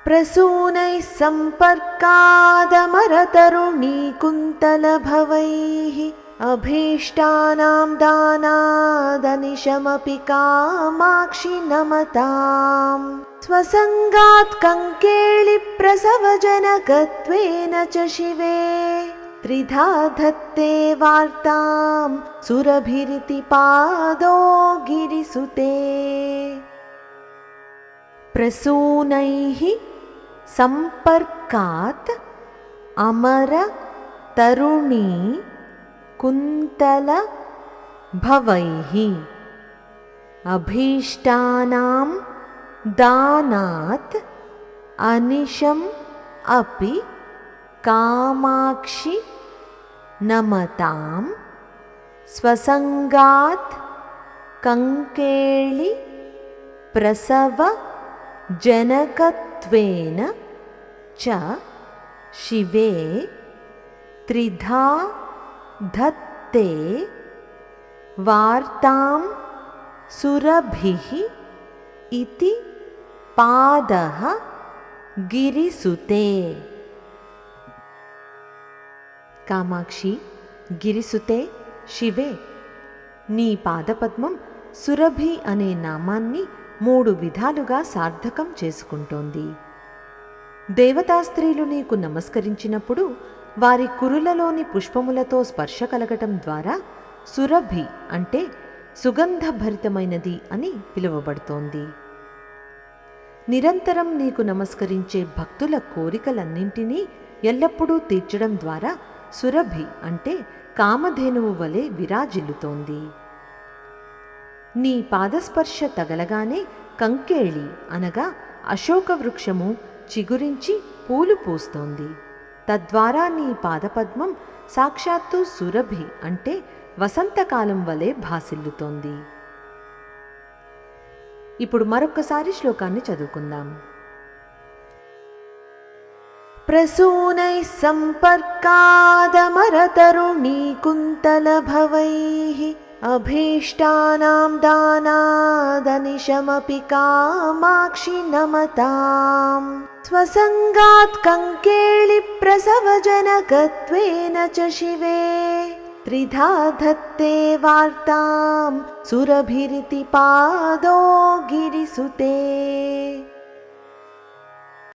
प्रसूनैः सम्पर्कादमरतरुणीकुन्तलभवैः अभीष्टानां दानादनिशमपि कामाक्षि नमताम्। स्वसङ्गात् कङ्केळिप्रसवजनकत्वेन च शिवे त्रिधा धत्ते वार्तां सुरभिरिति पादो गिरिसुते। प्रसूनैः सम्पर्कात् अमर तरुणी कुन्तल भवैः अभीष्टानां दानात् अनिशम् अपि कामाक्षि नमताम्। स्वसङ्गात् कङ्केळि प्रसव जनकत्वेन च शिवे त्रिधा धत्ते वार्तां सुरभिः इति पादः गिरिसुते। కామాక్షి, గిరిసుతే, శివే, నీ పాదపద్మం సురభి అనే నామాన్ని 3 విధాలుగా సార్థకం చేసుకుంటోంది. దేవతా స్త్రీలు నీకు నమస్కరించినప్పుడు వారి కురులలోని పుష్పములతో స్పర్శ కలగటం ద్వారా సురభి అంటే సుగంధభరితమైనది అని పిలువబడుతోంది. నిరంతరం నీకు నమస్కరించే భక్తుల కోరికలన్నింటినీ ఎల్లప్పుడూ తీర్చడం ద్వారా సురభి అంటే కామధేనువు వలె విరాజిల్లుతోంది. నీ పాదస్పర్శ తగలగానే కంకేళి అనగా అశోక వృక్షము చిగురించి పూలు పూస్తోంది. తద్వారా నీ పాదపద్మం సాక్షాత్తు సురభి అంటే వసంతకాలం వలె భాసిల్లుతోంది. ఇప్పుడు మరొక్కసారి శ్లోకాన్ని చదువుకుందాం. ప్రసూనైః సంపర్కాదమరతరుణీకుంతలభవైః అభీష్టానాం దానాదనిశమపి కామాక్షి నమతాం. స్వసంగాత్ కంకేళి ప్రసవజనకత్వేన చ శివే త్రిధా ధత్తే వార్తాం సురభిరితి పాదో గిరిసుతే.